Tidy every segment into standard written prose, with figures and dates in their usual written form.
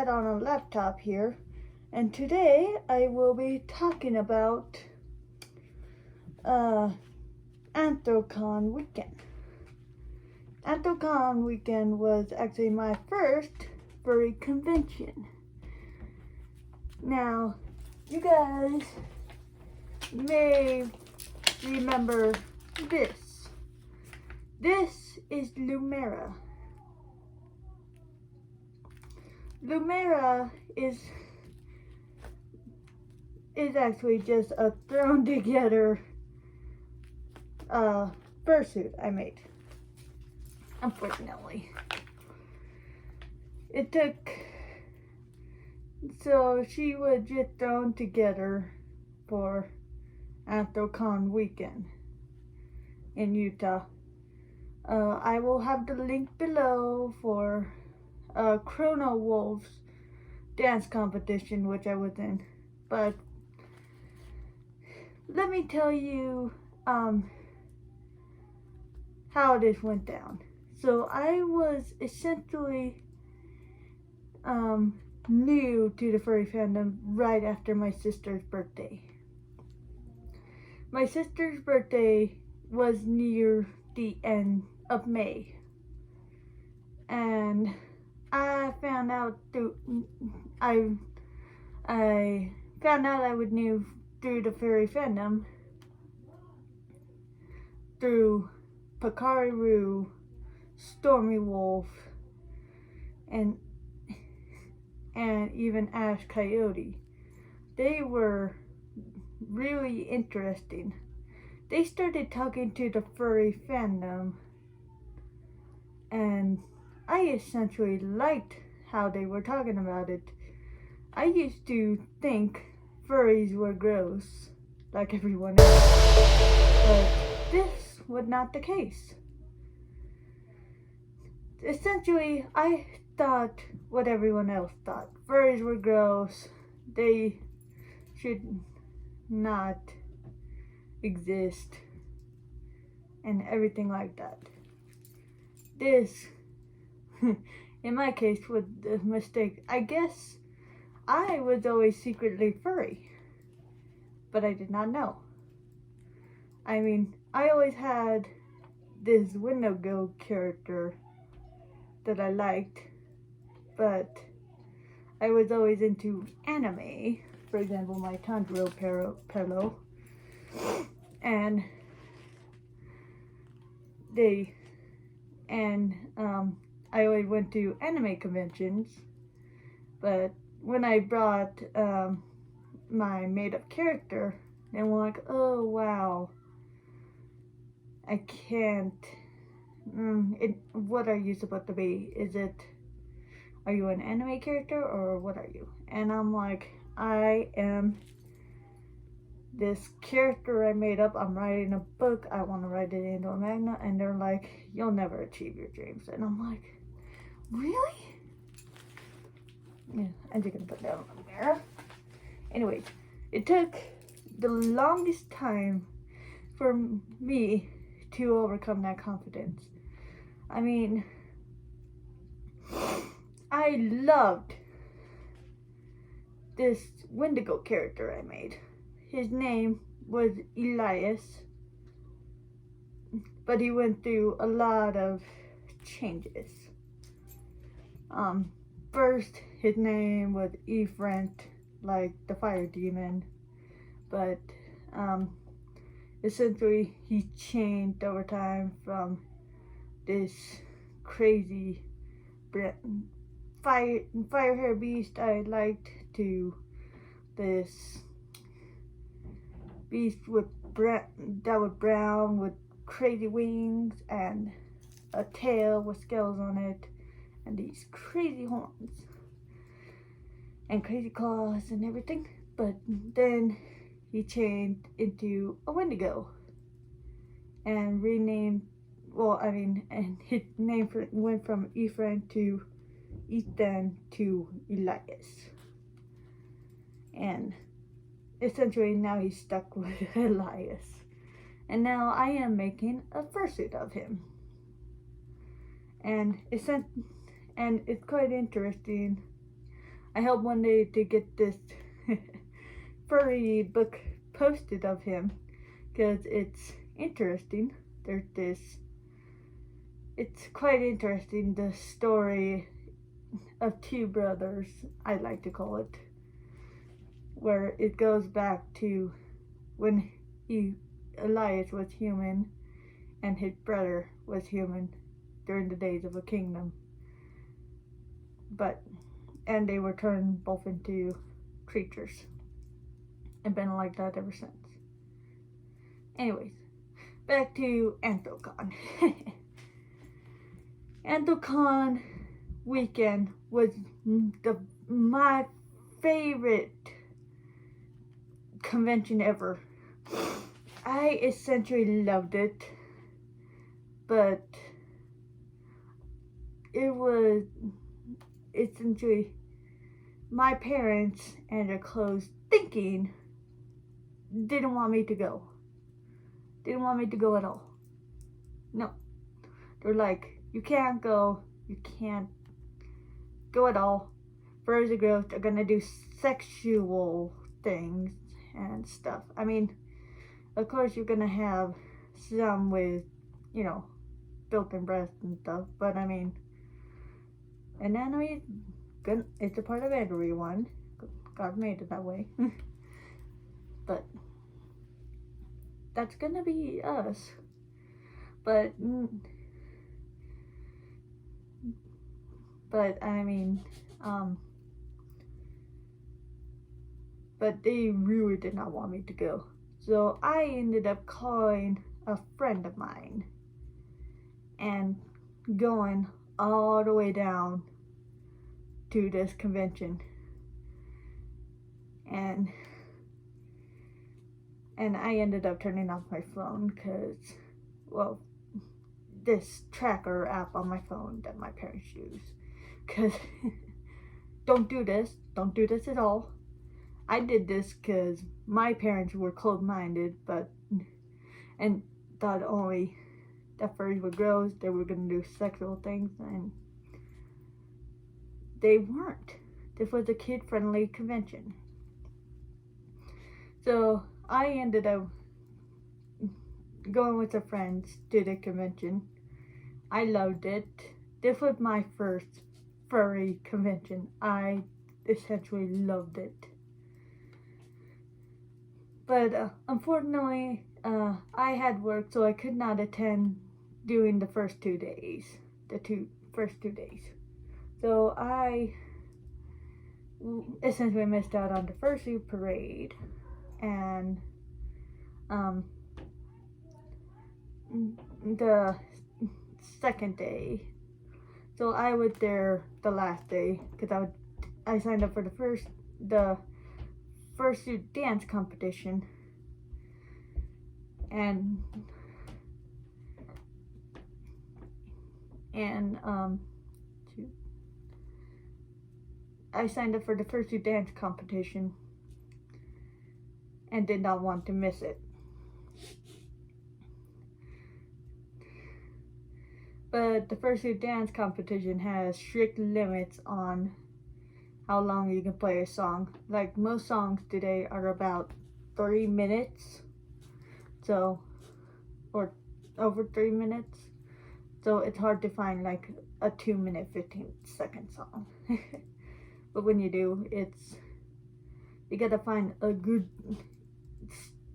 set on a laptop here, and today I will be talking about Anthrocon weekend. Anthrocon weekend was actually my first furry convention. Now, you guys may remember this. This is lumeria. Lumeria is actually just a thrown together fursuit I made. Unfortunately, it took, so she was just thrown together for Anthrocon weekend in Utah. I will have the link below for Chrono Wolf's dance competition, which I was in. But let me tell you how this went down. So I was essentially new to the furry fandom right after my sister's birthday. My sister's birthday was near the end of May, and I found out I was new through the furry fandom through Pakaru, Stormy Wolf, and even Ash Coyote. They were really interesting. They started talking to the furry fandom, and I essentially liked how they were talking about it. I used to think furries were gross, like everyone else, but this was not the case. Essentially, I thought what everyone else thought. Furries were gross. They should not exist, and everything like that. This, in my case, was a mistake. I guess I was always secretly furry, but I did not know. I mean, I always had this Wendigo character that I liked, but I was always into anime. For example, my Tanjiro pillow, and I always went to anime conventions, but when I brought my made-up character, they were like, oh wow, I can't, what are you supposed to be? Are you an anime character or what are you? And I'm like, I am this character I made up. I'm writing a book. I want to write it into a manga. And they're like, you'll never achieve your dreams. And I'm like, really? Yeah, I'm just going to put that on the mirror. Anyways, it took the longest time for me to overcome that confidence. I mean, I loved this Wendigo character I made. His name was Elias, but he went through a lot of changes. First, his name was Ephraim, like the fire demon, but essentially he changed over time from this crazy fire hair beast I liked to this beast that was brown with crazy wings and a tail with scales on it and these crazy horns and crazy claws and everything. But then he changed into a Wendigo and renamed, and his name went from Ephraim to Ethan to Elias. And essentially now he's stuck with Elias. And now I am making a fursuit of him. And it's quite interesting. I hope one day to get this furry book posted of him, because it's interesting. There's this, it's quite interesting, the story of two brothers, I like to call it, where it goes back to when Elias was human and his brother was human during the days of a kingdom. And they were turned both into creatures and been like that ever since. Anyways, back to Anthrocon. Anthrocon weekend was my favorite convention ever. I essentially loved it, but it was essentially my parents and their close thinking didn't want me to go. Didn't want me to go at all. No. They're like, you can't go. You can't go at all. Furries and girls are gonna do sexual things and stuff. I mean, of course you're gonna have some with, built-in breasts and stuff, but I mean, an anime, it's a part of everyone. God made it that way. But that's gonna be us. But I mean, but they really did not want me to go. So I ended up calling a friend of mine and going all the way down to this convention. And I ended up turning off my phone because, well, this tracker app on my phone that my parents use. Because don't do this at all. I did this because my parents were closed-minded, and thought only that furries were gross, they were going to do sexual things, and they weren't. This was a kid-friendly convention. So I ended up going with some friends to the convention. I loved it. This was my first furry convention. I essentially loved it. But unfortunately, I had work, so I could not attend during the first 2 days. First 2 days. So I essentially missed out on the fursuit parade and the second day. So I was there the last day because I signed up for the fursuit dance competition, and I signed up for the fursuit dance competition and did not want to miss it. But the fursuit dance competition has strict limits on how long you can play a song. Like, most songs today are about 3 minutes, or over 3 minutes. So it's hard to find like a 2-minute, 15-second song. But when you do, you gotta find a good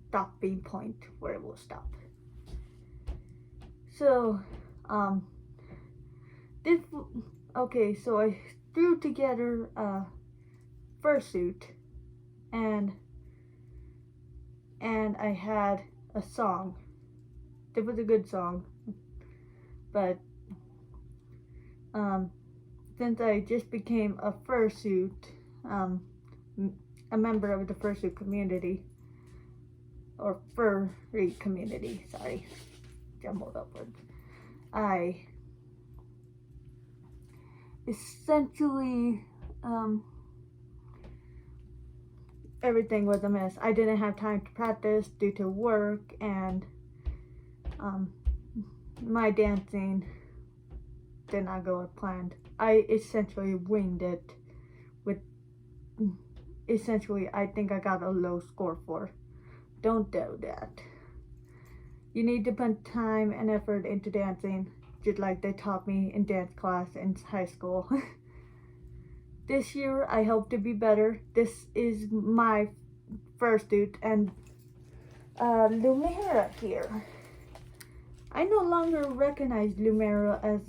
stopping point where it will stop. So, so I threw together a fursuit, and I had a song. It was a good song, but since I just became a fursuit, a member of the fursuit community, or furry community, sorry, jumbled up words, I essentially, everything was a mess. I didn't have time to practice due to work, and my dancing did not go as planned. I essentially winged it with essentially I think I got a low score for. Don't do that. You need to put time and effort into dancing, just like they taught me in dance class in high school. This year I hope to be better. This is my fursuit and lumeria here. I no longer recognize lumeria as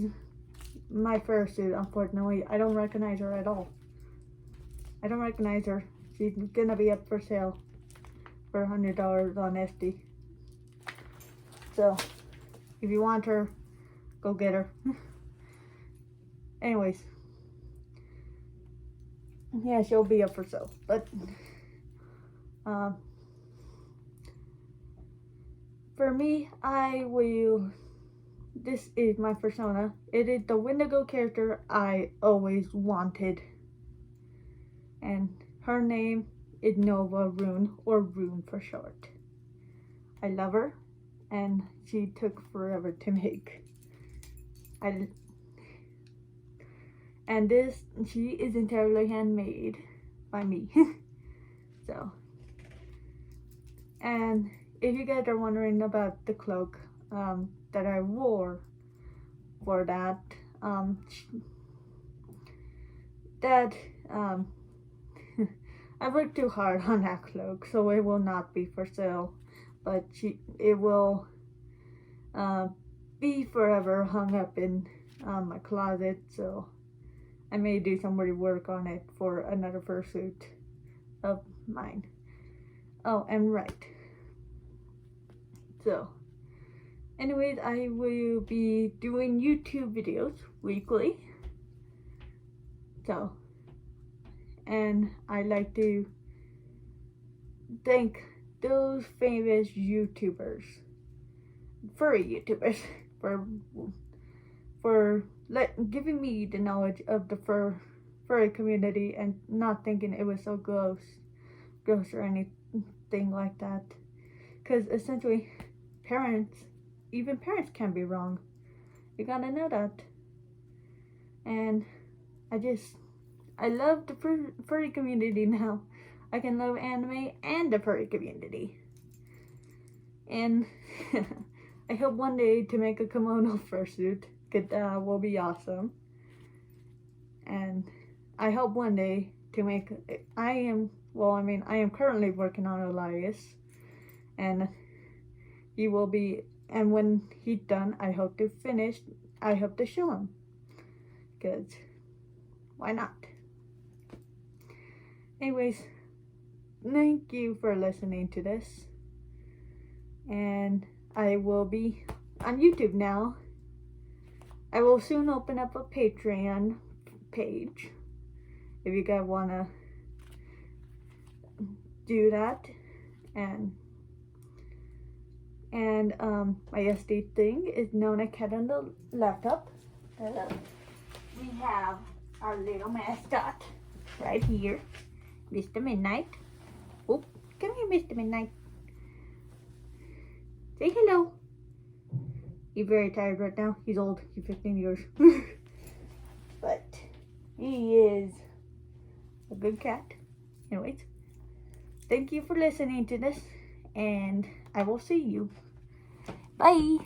my fursuit, unfortunately. I don't recognize her at all. I don't recognize her. She's gonna be up for sale for $100 on SD. So, if you want her, go get her. Anyways. Yeah, she'll be up for sale. But, for me, this is my persona. It is the Wendigo character I always wanted. And her name is Nova Rune, or Rune for short. I love her, and she took forever to make. She is entirely handmade by me. So, and if you guys are wondering about the cloak that I wore for that, I worked too hard on that cloak, so it will not be for sale. But it will be forever hung up in my closet, so I may do some rework on it for another fursuit of mine. Oh, and right. So, anyways, I will be doing YouTube videos weekly. So, and I'd like to thank those famous YouTubers, furry YouTubers, for giving me the knowledge of the furry community and not thinking it was so gross or anything like that. Because essentially, even parents can be wrong. You gotta know that. And I love the furry community now. I can love anime and the furry community. And I hope one day to make a kimono fursuit. That will be awesome. And I hope one day to make, I am currently working on Elias. And he will be, and when he's done, I hope to show him. Because, why not? Anyways, thank you for listening to this. And I will be on YouTube now. I will soon open up a Patreon page if you guys want to do that. And my SD thing is Nona Cat on the laptop. We have our little mascot right here, Mr. Midnight. Oh, come here, Mr. Midnight. Say hello. He's very tired right now. He's old. He's 15 years. But he is a good cat. Anyways, thank you for listening to this, and I will see you. Bye.